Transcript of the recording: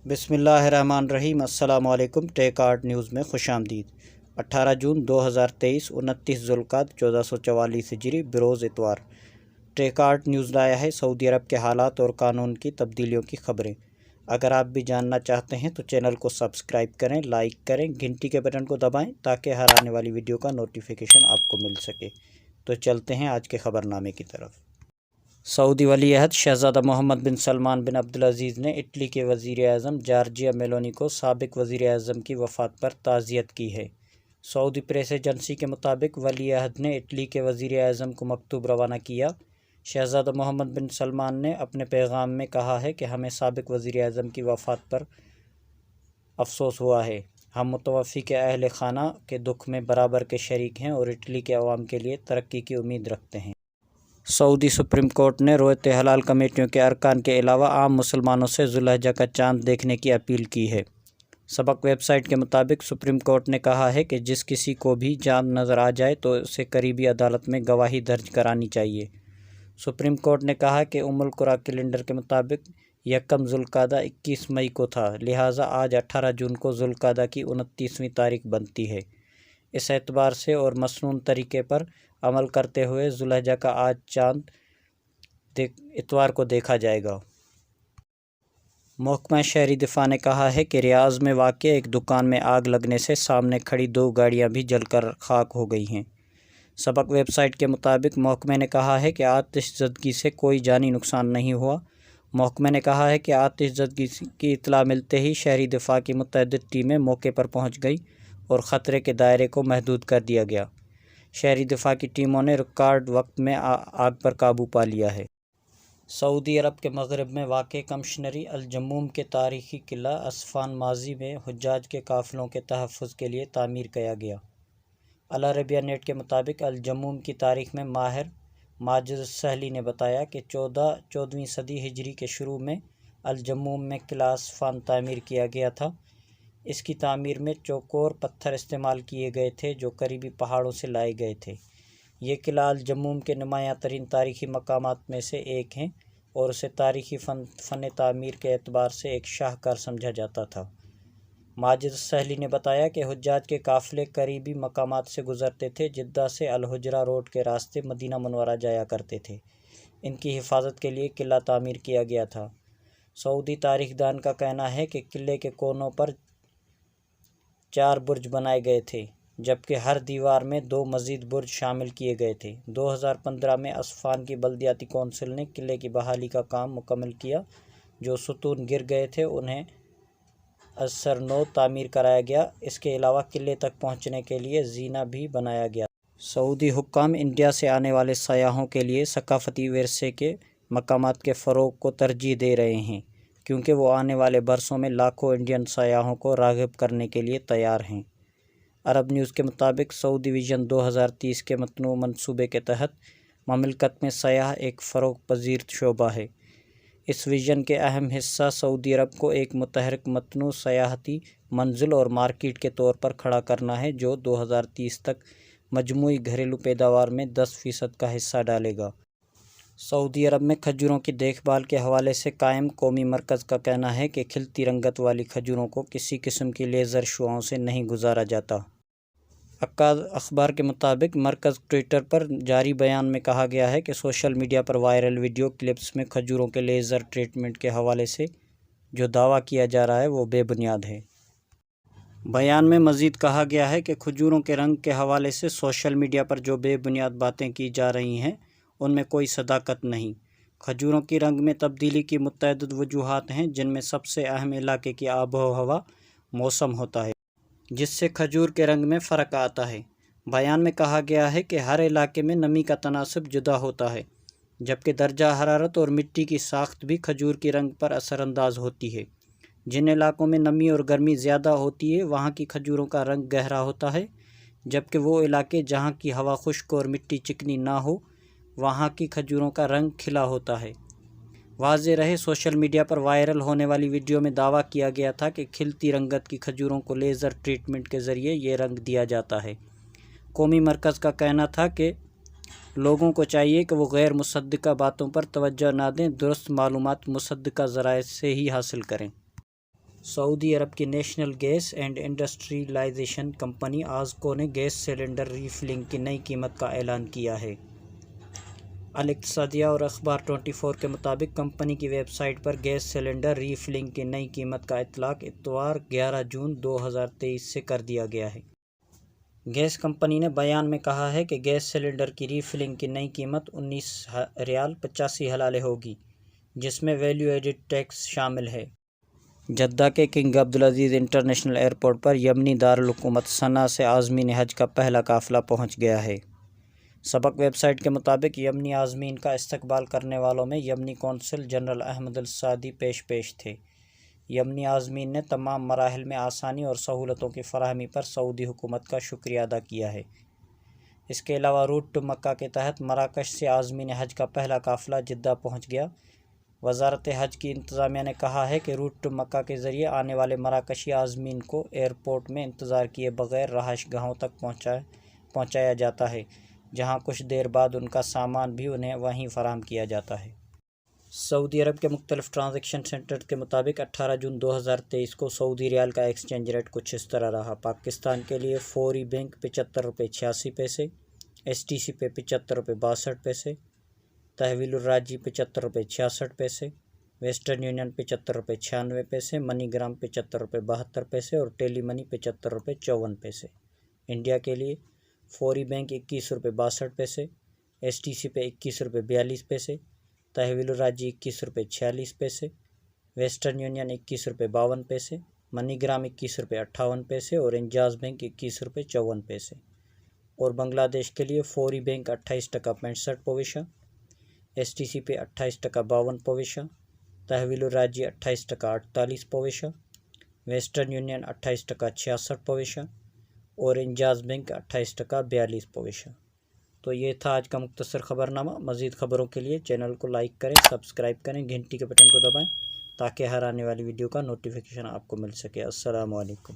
بسم اللہ الرحمن الرحیم۔ السلام علیکم۔ ٹیک آرٹ نیوز میں خوش آمدید۔ 18 جون 2023، 29 ذوالقعدہ 1444 ہجری، بروز اتوار۔ ٹیک آرٹ نیوز لایا ہے سعودی عرب کے حالات اور قانون کی تبدیلیوں کی خبریں۔ اگر آپ بھی جاننا چاہتے ہیں تو چینل کو سبسکرائب کریں، لائک کریں، گھنٹی کے بٹن کو دبائیں تاکہ ہر آنے والی ویڈیو کا نوٹیفیکیشن آپ کو مل سکے۔ تو چلتے ہیں آج کے خبر نامے کی طرف۔ سعودی ولی عہد شہزادہ محمد بن سلمان بن عبدالعزیز نے اٹلی کے وزیر اعظم جارجیا میلونی کو سابق وزیر اعظم کی وفات پر تعزیت کی ہے۔ سعودی پریس ایجنسی کے مطابق ولی عہد نے اٹلی کے وزیر اعظم کو مکتوب روانہ کیا۔ شہزادہ محمد بن سلمان نے اپنے پیغام میں کہا ہے کہ ہمیں سابق وزیر اعظم کی وفات پر افسوس ہوا ہے۔ ہم متوفی کے اہل خانہ کے دکھ میں برابر کے شریک ہیں اور اٹلی کے عوام کے لیے ترقی کی امید رکھتے ہیں۔ سعودی سپریم کورٹ نے رویت حلال کمیٹیوں کے ارکان کے علاوہ عام مسلمانوں سے ذو الحجہ کا چاند دیکھنے کی اپیل کی ہے۔ سبق ویب سائٹ کے مطابق سپریم کورٹ نے کہا ہے کہ جس کسی کو بھی چاند نظر آ جائے تو اسے قریبی عدالت میں گواہی درج کرانی چاہیے۔ سپریم کورٹ نے کہا کہ القریٰ کیلنڈر کے مطابق یکم ذوالقعدہ 21 مئی کو تھا، لہٰذا آج 18 جون کو ذوالقعدہ کی 29ویں تاریخ بنتی ہے۔ اس اعتبار سے اور مسنون طریقے پر عمل کرتے ہوئے ذو الحجہ کا آج چاند اتوار کو دیکھا جائے گا۔ محکمہ شہری دفاع نے کہا ہے کہ ریاض میں واقع ایک دکان میں آگ لگنے سے سامنے کھڑی 2 گاڑیاں بھی جل کر خاک ہو گئی ہیں۔ سبق ویب سائٹ کے مطابق محکمے نے کہا ہے کہ آتش زدگی سے کوئی جانی نقصان نہیں ہوا۔ محکمے نے کہا ہے کہ آتش زدگی کی اطلاع ملتے ہی شہری دفاع کی متعدد ٹیمیں موقع پر پہنچ گئی اور خطرے کے دائرے کو محدود کر دیا گیا۔ شہری دفاع کی ٹیموں نے ریکارڈ وقت میں آگ پر قابو پا لیا ہے۔ سعودی عرب کے مغرب میں واقع کمشنری الجموم کے تاریخی قلعہ اسفان ماضی میں حجاج کے قافلوں کے تحفظ کے لیے تعمیر کیا گیا۔ العربیہ نیٹ کے مطابق الجموم کی تاریخ میں ماہر ماجد السہلی نے بتایا کہ 14ویں صدی ہجری کے شروع میں الجموم میں قلعہ اسفان تعمیر کیا گیا تھا۔ اس کی تعمیر میں چوکور پتھر استعمال کیے گئے تھے جو قریبی پہاڑوں سے لائے گئے تھے۔ یہ قلعہ الجموم کے نمایاں ترین تاریخی مقامات میں سے ایک ہیں اور اسے تاریخی فن تعمیر کے اعتبار سے ایک شاہکار سمجھا جاتا تھا۔ ماجد السہلی نے بتایا کہ حجاج کے قافلے قریبی مقامات سے گزرتے تھے۔ جدہ سے الحجرہ روڈ کے راستے مدینہ منورہ جایا کرتے تھے۔ ان کی حفاظت کے لیے قلعہ تعمیر کیا گیا تھا۔ سعودی تاریخ دان کا کہنا ہے کہ قلعے کے کونوں پر 4 برج بنائے گئے تھے، جبکہ ہر دیوار میں 2 مزید برج شامل کیے گئے تھے۔ 2015 میں اسفان کی بلدیاتی کونسل نے قلعے کی بحالی کا کام مکمل کیا۔ جو ستون گر گئے تھے انہیں از سر نو تعمیر کرایا گیا۔ اس کے علاوہ قلعے تک پہنچنے کے لیے زینہ بھی بنایا گیا۔ سعودی حکام انڈیا سے آنے والے سیاحوں کے لیے ثقافتی ورثے کے مقامات کے فروغ کو ترجیح دے رہے ہیں، کیونکہ وہ آنے والے برسوں میں لاکھوں انڈین سیاحوں کو راغب کرنے کے لیے تیار ہیں۔ عرب نیوز کے مطابق سعودی ویژن 2030 کے متنوع منصوبے کے تحت مملکت میں سیاح ایک فروغ پذیر شعبہ ہے۔ اس ویژن کے اہم حصہ سعودی عرب کو ایک متحرک متنوع سیاحتی منزل اور مارکیٹ کے طور پر کھڑا کرنا ہے جو 2030 تک مجموعی گھریلو پیداوار میں 10% کا حصہ ڈالے گا۔ سعودی عرب میں کھجوروں کی دیکھ بھال کے حوالے سے قائم قومی مرکز کا کہنا ہے کہ کھلتی رنگت والی کھجوروں کو کسی قسم کی لیزر شعاعوں سے نہیں گزارا جاتا۔ عکاظ اخبار کے مطابق مرکز ٹوئٹر پر جاری بیان میں کہا گیا ہے کہ سوشل میڈیا پر وائرل ویڈیو کلپس میں کھجوروں کے لیزر ٹریٹمنٹ کے حوالے سے جو دعویٰ کیا جا رہا ہے وہ بے بنیاد ہے۔ بیان میں مزید کہا گیا ہے کہ کھجوروں کے رنگ کے حوالے سے سوشل میڈیا پر جو بے بنیاد باتیں کی جا رہی ہیں ان میں کوئی صداقت نہیں۔ کھجوروں کی رنگ میں تبدیلی کی متعدد وجوہات ہیں، جن میں سب سے اہم علاقے کی آب و ہوا، موسم ہوتا ہے، جس سے کھجور کے رنگ میں فرق آتا ہے۔ بیان میں کہا گیا ہے کہ ہر علاقے میں نمی کا تناسب جدا ہوتا ہے، جبکہ درجہ حرارت اور مٹی کی ساخت بھی کھجور کی رنگ پر اثر انداز ہوتی ہے۔ جن علاقوں میں نمی اور گرمی زیادہ ہوتی ہے وہاں کی کھجوروں کا رنگ گہرا ہوتا ہے، جبکہ وہ علاقے جہاں کی ہوا خشک اور مٹی چکنی نہ ہو وہاں کی کھجوروں کا رنگ کھلا ہوتا ہے۔ واضح رہے، سوشل میڈیا پر وائرل ہونے والی ویڈیو میں دعویٰ کیا گیا تھا کہ کھلتی رنگت کی کھجوروں کو لیزر ٹریٹمنٹ کے ذریعے یہ رنگ دیا جاتا ہے۔ قومی مرکز کا کہنا تھا کہ لوگوں کو چاہیے کہ وہ غیر مصدقہ باتوں پر توجہ نہ دیں، درست معلومات مصدقہ ذرائع سے ہی حاصل کریں۔ سعودی عرب کی national gas and industrialisation company آزکو نے گیس سلنڈر ری فلنگ کی نئی قیمت کا اعلان کیا ہے۔ الاقتصادیہ اور اخبار 24 کے مطابق کمپنی کی ویب سائٹ پر گیس سلنڈر ری فلنگ کی نئی قیمت کا اطلاق اتوار 11 جون 2023 سے کر دیا گیا ہے۔ گیس کمپنی نے بیان میں کہا ہے کہ گیس سلنڈر کی ری فلنگ کی نئی قیمت 19 ریال 85 ہلالے ہوگی، جس میں ویلیو ایڈڈ ٹیکس شامل ہے۔ جدہ کے کنگ عبدالعزیز انٹرنیشنل ایئرپورٹ پر یمنی دارالحکومت صنعا سے عازمین حج کا پہلا قافلہ پہنچ گیا ہے۔ سبق ویب سائٹ کے مطابق یمنی عازمین کا استقبال کرنے والوں میں یمنی قونصل جنرل احمد السعدی پیش تھے۔ یمنی عازمین نے تمام مراحل میں آسانی اور سہولتوں کی فراہمی پر سعودی حکومت کا شکریہ ادا کیا ہے۔ اس کے علاوہ روٹ ٹو مکہ کے تحت مراکش سے عازمین حج کا پہلا قافلہ جدہ پہنچ گیا۔ وزارت حج کی انتظامیہ نے کہا ہے کہ روٹ ٹو مکہ کے ذریعے آنے والے مراکشی عازمین کو ایئرپورٹ میں انتظار کیے بغیر رہائش گاہوں تک پہنچایا جاتا ہے، جہاں کچھ دیر بعد ان کا سامان بھی انہیں وہیں فراہم کیا جاتا ہے۔ سعودی عرب کے مختلف ٹرانزیکشن سینٹر کے مطابق 18 جون 2023 کو سعودی ریال کا ایکسچینج ریٹ کچھ اس طرح رہا۔ پاکستان کے لیے فوری بینک 75 روپے 86 پیسے، ایس ٹی سی پہ 75 روپے 62 پیسے، تحویل الراجی 75 روپے 66 پیسے، ویسٹرن یونین 75 روپے 96 پیسے، منی گرام 75 روپے 72 پیسے اور ٹیلی منی 75 روپے 54 پیسے۔ انڈیا کے لیے فوری بینک 21 روپے 62 پیسے، ایس ٹی سی پہ 21 روپے 42 پیسے، تحویل الراجی 21 روپے 46 پیسے، ویسٹرن یونین 21 روپے 52 پیسے، منی گرام 21 روپے 58 پیسے اور انجاز بینک 21 روپے 54 پیسے۔ اور بنگلہ دیش کے لیے فوری بینک 28 ٹکا 65 پیسہ، ایس ٹی سی پہ 28 ٹکا 52 پیسہ، تحویل الراجی 28 ٹکا 48 پیسہ، ویسٹرن یونین 28 ٹکا 66 پیسہ اور انجاز بینک 28 ٹکا 42 پیسہ۔ تو یہ تھا آج کا مختصر خبر نامہ۔ مزید خبروں کے لیے چینل کو لائک کریں، سبسکرائب کریں، گھنٹی کے بٹن کو دبائیں تاکہ ہر آنے والی ویڈیو کا نوٹیفیکیشن آپ کو مل سکے۔ السلام علیکم۔